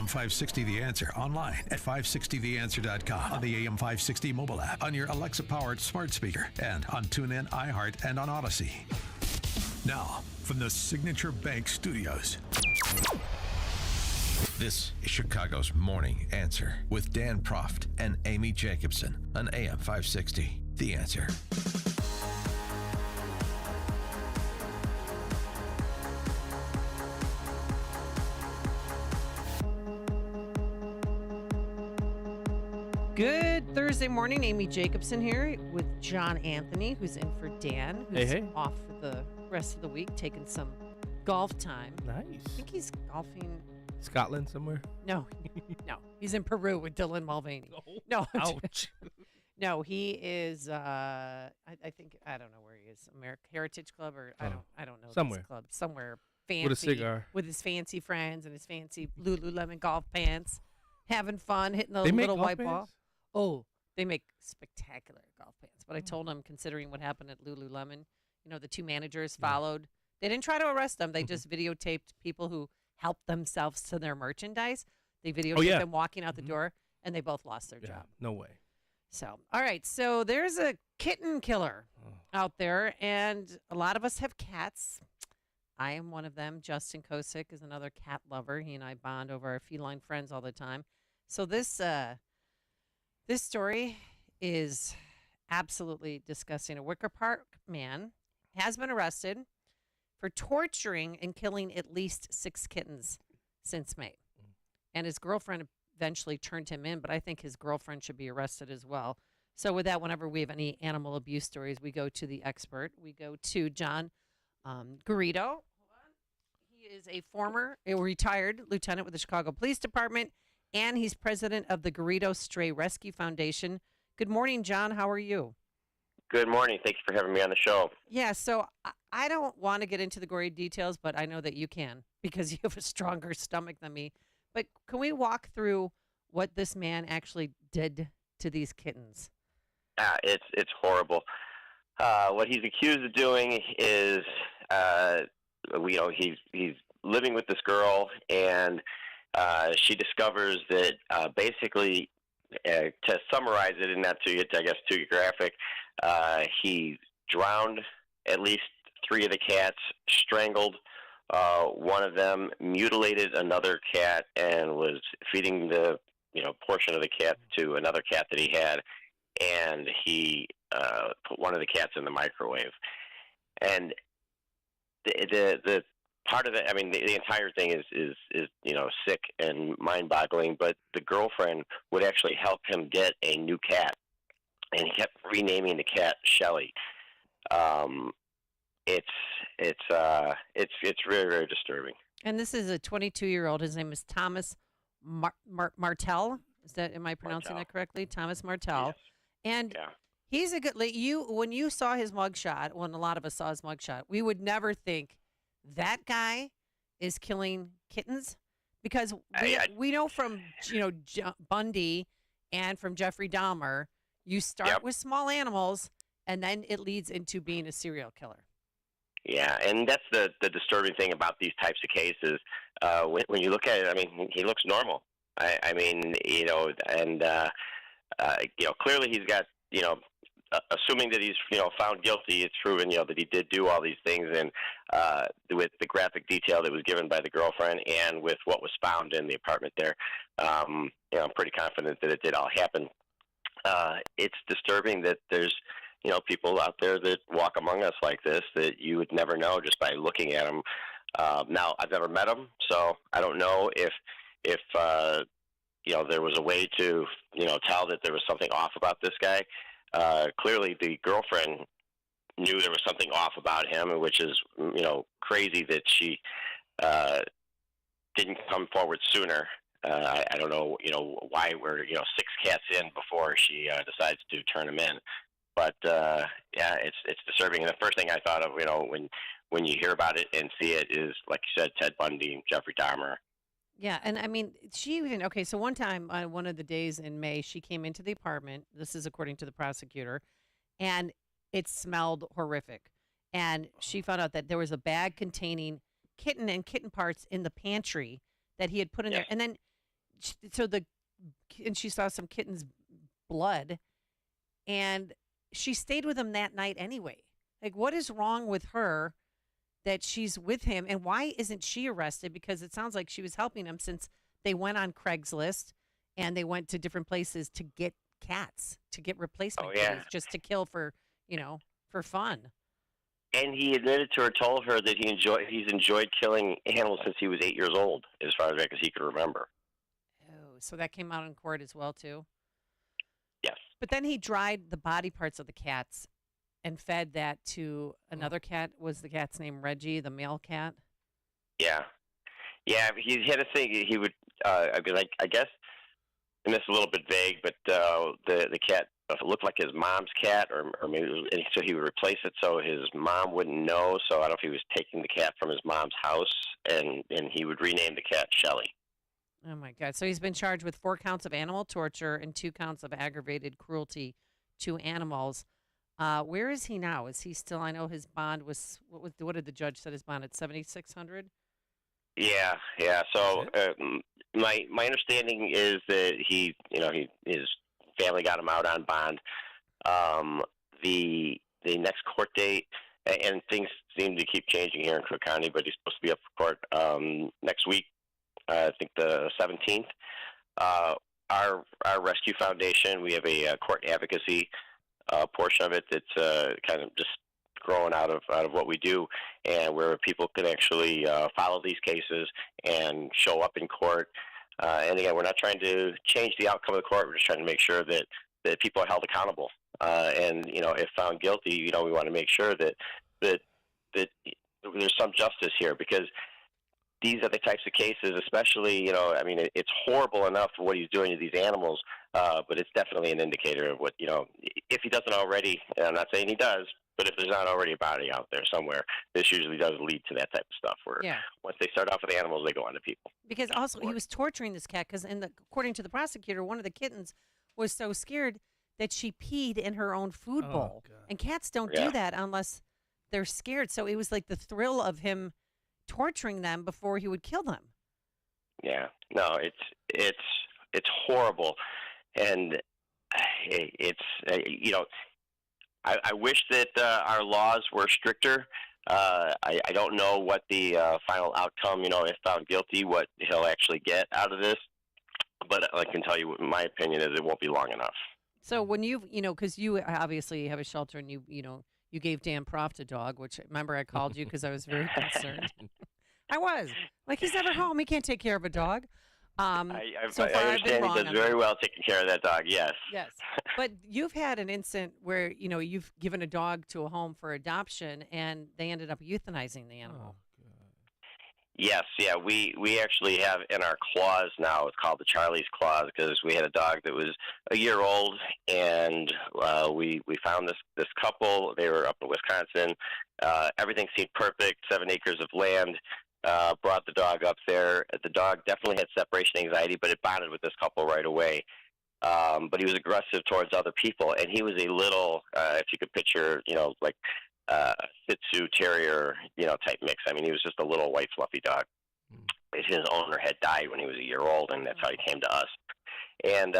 AM 560 The Answer online at 560theanswer.com, on the AM 560 mobile app, on your Alexa-powered smart speaker, and on TuneIn, iHeart, and on Odyssey. Now, from the Signature Bank Studios, this is Chicago's Morning Answer with Dan Proft and Amy Jacobson on AM 560 The Answer. Good Thursday morning. Amy Jacobson here with John Anthony, who's in for Dan, who's off for the rest of the week, taking some golf time. Nice. I think he's golfing. Scotland somewhere? No. He's in Peru with Dylan Mulvaney. No. Ouch. No, he is, I think, I don't know where he is. American Heritage Club or I don't know. Somewhere. This club. Somewhere fancy. With a cigar. With his fancy friends and his fancy Lululemon golf pants. Having fun, hitting the They make little golf white ball. pants? Oh, they make spectacular golf pants. But I told him, considering what happened at Lululemon, the two managers followed. They didn't try to arrest them. They just videotaped people who helped themselves to their merchandise. They videotaped them walking out the door, and they both lost their job. No way. So, all right. So there's a kitten killer out there, and a lot of us have cats. I am one of them. Justin Kosick is another cat lover. He and I bond over our feline friends all the time. So this story is absolutely disgusting. A Wicker Park man has been arrested for torturing and killing at least 6 kittens since May. And his girlfriend eventually turned him in, but I think his girlfriend should be arrested as well. So with that, whenever we have any animal abuse stories, we go to the expert. We go to John Garrido. Hold on. He is a retired lieutenant with the Chicago Police Department, and he's president of the Garrido Stray Rescue Foundation. Good morning, John. How are you? Good morning. Thank you for having me on the show. Yeah, so I don't want to get into the gory details, but I know that you can because you have a stronger stomach than me. But can we walk through what this man actually did to these kittens? It's horrible. What he's accused of doing is, he's living with this girl, and she discovers that basically, to summarize it and not to get, I guess, too graphic, he drowned at least 3 of the cats, strangled one of them, mutilated another cat, and was feeding the portion of the cat to another cat that he had, and he put one of the cats in the microwave. And the part of it, I mean, the entire thing is sick and mind-boggling. But the girlfriend would actually help him get a new cat, and he kept renaming the cat Shelly. It's very, very disturbing. And this is a 22-year-old. His name is Thomas Martell. Am I pronouncing that correctly? Thomas Martell. Yes. And he's a good. When you saw his mugshot, when a lot of us saw his mugshot, we would never think that guy is killing kittens, because we know from Bundy and from Jeffrey Dahmer, you start with small animals and then it leads into being a serial killer. Yeah, and that's the disturbing thing about these types of cases. When you look at it, I mean, he looks normal. Clearly he's got, assuming that he's, found guilty, it's proven, that he did do all these things, and with the graphic detail that was given by the girlfriend and with what was found in the apartment there, I'm pretty confident that it did all happen. It's disturbing that there's, people out there that walk among us like this that you would never know just by looking at them. Now, I've never met him, so I don't know if there was a way to, tell that there was something off about this guy. Clearly, the girlfriend knew there was something off about him, which is, crazy that she didn't come forward sooner. I don't know, why we're, 6 cats in before she decides to turn him in. But, it's disturbing. And the first thing I thought of, when you hear about it and see it is, like you said, Ted Bundy and Jeffrey Dahmer. Yeah, and I mean, so one time on one of the days in May, she came into the apartment, this is according to the prosecutor, and it smelled horrific. And she found out that there was a bag containing kitten and kitten parts in the pantry that he had put in there. And then and she saw some kitten's blood, and she stayed with him that night anyway. Like, what is wrong with her that she's with him, and why isn't she arrested? Because it sounds like she was helping him since they went on Craigslist and they went to different places to get cats, to get replacement kitties, just to kill for fun. And he admitted to her, told her that he's enjoyed killing animals since he was 8 years old, as far as he could remember. Oh, so that came out in court as well too. Yes. But then he dried the body parts of the cats and fed that to another cat. Was the cat's name Reggie, the male cat? Yeah. Yeah, he had a thing. He would, I guess, and this is a little bit vague, but the cat looked like his mom's cat, or maybe, so he would replace it so his mom wouldn't know. So I don't know if he was taking the cat from his mom's house, and he would rename the cat Shelly. Oh, my God. So he's been charged with 4 counts of animal torture and 2 counts of aggravated cruelty to animals. Where is he now? Is he still? I know his bond was what did the judge set his bond at? $7,600. Yeah. So my understanding is that his family got him out on bond. The next court date, and things seem to keep changing here in Cook County, but he's supposed to be up for court next week. I think the 17th. Our Rescue Foundation, we have a court advocacy portion of it that's kind of just growing out of what we do, and where people can actually follow these cases and show up in court. And again, we're not trying to change the outcome of the court. We're just trying to make sure that people are held accountable. And if found guilty, we want to make sure that there's some justice here, because these are the types of cases, especially, it's horrible enough for what he's doing to these animals, but it's definitely an indicator of what, if he doesn't already, and I'm not saying he does, but if there's not already a body out there somewhere, this usually does lead to that type of stuff where once they start off with animals, they go on to people. Because also he was torturing this cat because, according to the prosecutor, one of the kittens was so scared that she peed in her own food bowl. God. And cats don't do that unless they're scared. So it was like the thrill of him torturing them before he would kill them. Yeah, no, it's horrible, and it's I wish that our laws were stricter. I don't know what the final outcome, if found guilty, what he'll actually get out of this, but I can tell you, my opinion is it won't be long enough. So when because you obviously have a shelter, and you gave Dan Proft a dog, which, remember, I called you because I was very concerned. I was. Like, he's never home. He can't take care of a dog. I understand he does very well taking care of that dog, yes. Yes. But you've had an incident where, you've given a dog to a home for adoption, and they ended up euthanizing the animal. Yes, yeah, we actually have in our clause now, it's called the Charlie's Clause, because we had a dog that was a year old, and we found this couple. They were up in Wisconsin. Everything seemed perfect, 7 acres of land. Brought the dog up there. The dog definitely had separation anxiety, but it bonded with this couple right away. But he was aggressive towards other people, and he was a little, if you could picture, like Shih Tzu Terrier, type mix. I mean, he was just a little white fluffy dog. His owner had died when he was a year old, and that's how he came to us. And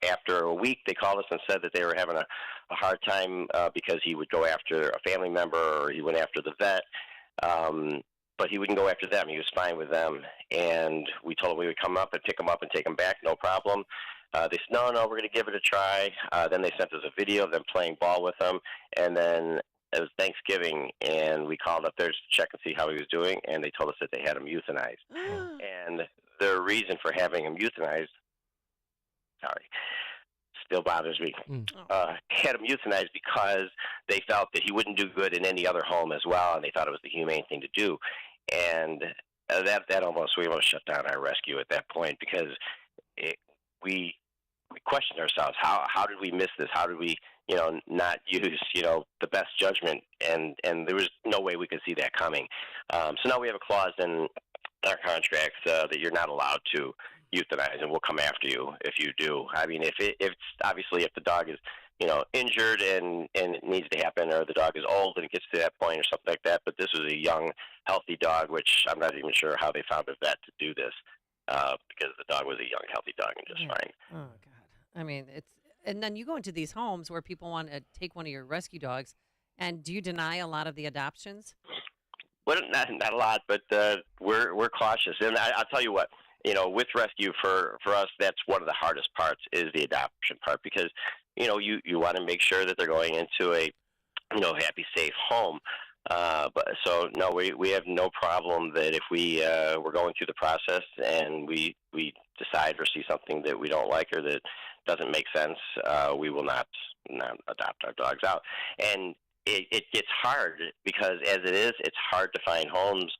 after a week, they called us and said that they were having a hard time because he would go after a family member, or he went after the vet. But he wouldn't go after them. He was fine with them. And we told him we would come up and pick him up and take him back, no problem. They said, no, we're going to give it a try. Then they sent us a video of them playing ball with him. And then it was Thanksgiving, and we called up there to check and see how he was doing, and they told us that they had him euthanized. And the reason for having him euthanized, still bothers me, had him euthanized because they felt that he wouldn't do good in any other home as well, and they thought it was the humane thing to do. And we almost shut down our rescue at that point, because we questioned ourselves. How did we miss this? How did we, not use, the best judgment? And there was no way we could see that coming. So now we have a clause in our contracts that you're not allowed to euthanize, and we'll come after you if you do. I mean, if the dog is, injured and it needs to happen, or the dog is old and it gets to that point or something like that. But this was a young, healthy dog, which I'm not even sure how they found a vet to do this. because the dog was a young, healthy dog and just fine. Oh God. I mean, and then you go into these homes where people want to take one of your rescue dogs, and do you deny a lot of the adoptions? Well, not a lot, but we're cautious. And I'll tell you what, with rescue for us, that's one of the hardest parts is the adoption part, because you want to make sure that they're going into a happy, safe home. But so no, we have no problem that if we're going through the process and we decide or see something that we don't like or that doesn't make sense, we will not adopt our dogs out. And it gets hard because as it is, it's hard to find homes.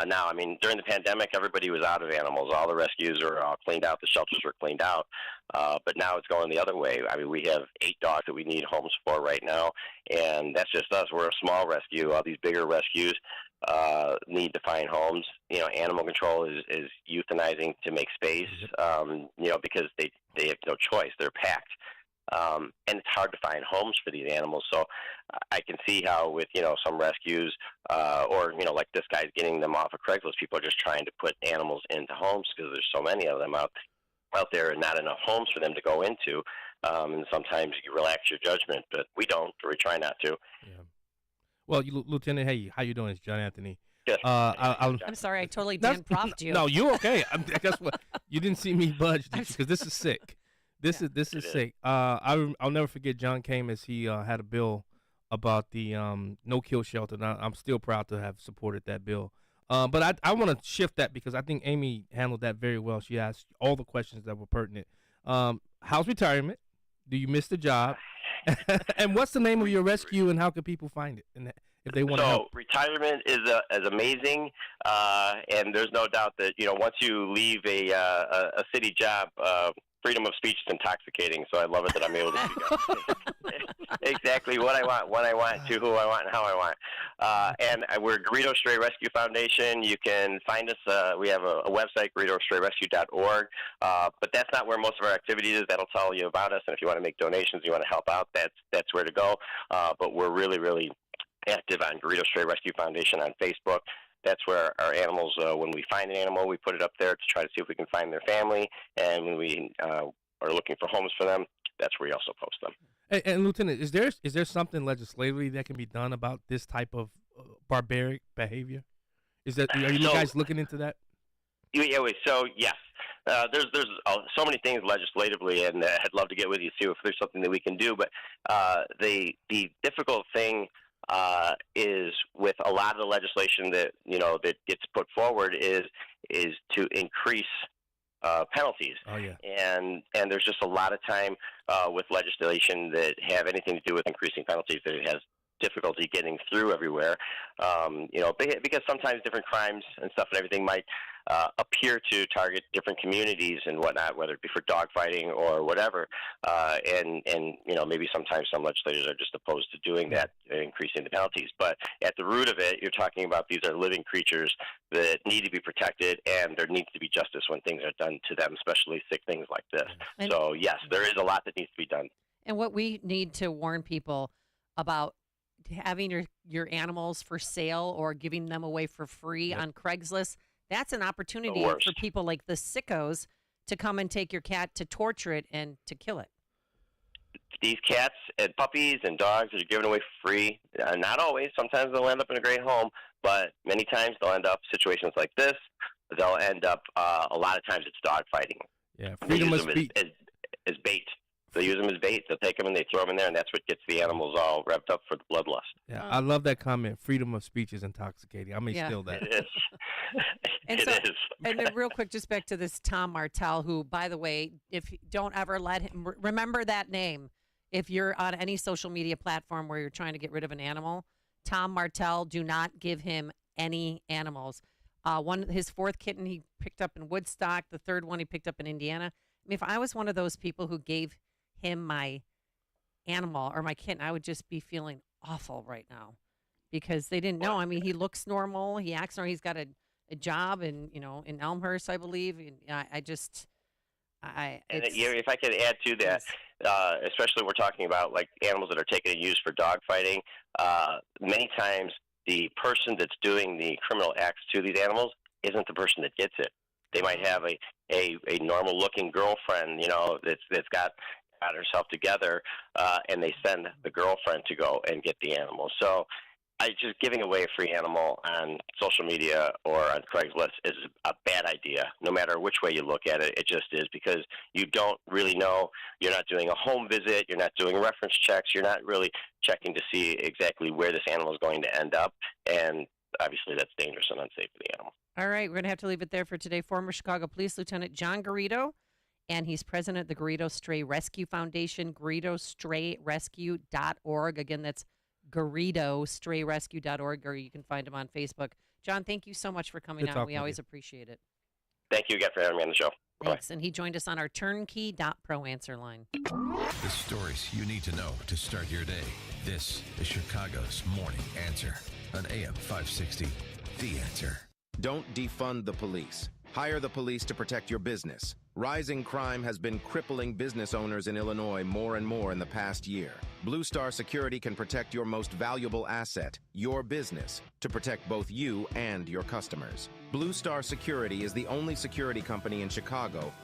Now, I mean, during the pandemic, everybody was out of animals. All the rescues are all cleaned out. The shelters were cleaned out. But now it's going the other way. I mean, we have 8 dogs that we need homes for right now, and that's just us. We're a small rescue. All these bigger rescues need to find homes. Animal control is euthanizing to make space, because they have no choice. They're packed. And it's hard to find homes for these animals. So I can see how with, some rescues or, like this guy's getting them off of Craigslist, people are just trying to put animals into homes because there's so many of them out there and not enough homes for them to go into. And sometimes you relax your judgment, but we don't, or we try not to. Yeah. Well, Lieutenant, hey, how you doing? It's John Anthony. Yes. I'm sorry, I totally Dan Proffed you. No, you're okay. Guess what? You didn't see me budge because this is sick. This is sick. I'll never forget John came as he had a bill about the no-kill shelter. And I'm still proud to have supported that bill. But I want to shift that because I think Amy handled that very well. She asked all the questions that were pertinent. How's retirement? Do you miss the job? And what's the name of your rescue, and how can people find it? And if they want to help. So retirement is amazing, and there's no doubt that once you leave a city job, freedom of speech is intoxicating. So I love it that I'm able to speak up exactly what I want, when I want, to who I want, and how I want. And we're Garrido Stray Rescue Foundation. You can find us. We have a website, GarridoStrayRescue.org. But that's not where most of our activity is. That'll tell you about us. And if you want to make donations, you want to help out, that's where to go. But we're really, really active on Garrido Stray Rescue Foundation on Facebook. That's where our animals, when we find an animal, we put it up there to try to see if we can find their family. And when we are looking for homes for them, that's where we also post them. And Lieutenant, is there something legislatively that can be done about this type of barbaric behavior? Are you guys looking into that? So yes, there's so many things legislatively, and I'd love to get with you, see if there's something that we can do. But the difficult thing is with a lot of the legislation that that gets put forward is to increase penalties. Oh yeah. And there's just a lot of time with legislation that have anything to do with increasing penalties that it has difficulty getting through everywhere. Because sometimes different crimes and stuff and everything might appear to target different communities and whatnot, whether it be for dog fighting or whatever. And maybe sometimes some legislators are just opposed to doing that, increasing the penalties. But at the root of it, you're talking about these are living creatures that need to be protected, and there needs to be justice when things are done to them, especially sick things like this. And so yes, there is a lot that needs to be done. And what we need to warn people about having your animals for sale or giving them away for free on Craigslist, that's an opportunity for people like the sickos to come and take your cat, to torture it, and to kill it. These cats and puppies and dogs that are given away for free, not always. Sometimes they'll end up in a great home, but many times they'll end up situations like this. They'll end up, a lot of times it's dog fighting. Yeah, freedom of speech. As bait. They use them as bait. They'll take them and they throw them in there, and that's what gets the animals all revved up for the bloodlust. Yeah, I love that comment. Freedom of speech is intoxicating. I may steal that. It is. And and then real quick, just back to this Tom Martell, who, by the way, if don't ever let him, remember that name. If you're on any social media platform where you're trying to get rid of an animal, Tom Martell, do not give him any animals. His 4th kitten he picked up in Woodstock. The 3rd one he picked up in Indiana. I mean, if I was one of those people who gave him my animal or my kitten, I would just be feeling awful right now because they didn't know. I mean, he looks normal. He acts normal. He's got a job in Elmhurst, I believe. And if I could add to that, especially we're talking about like animals that are taken and used for dog fighting. Many times the person that's doing the criminal acts to these animals isn't the person that gets it. They might have a normal looking girlfriend, that's got herself together, and they send the girlfriend to go and get the animal. So just giving away a free animal on social media or on Craigslist is a bad idea. No matter which way you look at it, it just is, because you don't really know. You're not doing a home visit. You're not doing reference checks. You're not really checking to see exactly where this animal is going to end up. And obviously that's dangerous and unsafe for the animal. All right, we're going to have to leave it there for today. Former Chicago Police Lieutenant John Garrido, and he's president of the Garrido Stray Rescue Foundation, GarridoStrayRescue.org. Again, that's GarridoStrayRescue.org, or you can find him on Facebook. John, thank you so much for coming on. We always appreciate it. Thank you again for having me on the show. Thanks. Bye. And he joined us on our turnkey.pro answer line. The stories you need to know to start your day. This is Chicago's Morning Answer on AM 560. The Answer. Don't defund the police. Hire the police to protect your business. Rising crime has been crippling business owners in Illinois more and more in the past year. Blue Star Security can protect your most valuable asset, your business, to protect both you and your customers. Blue Star Security is the only security company in Chicago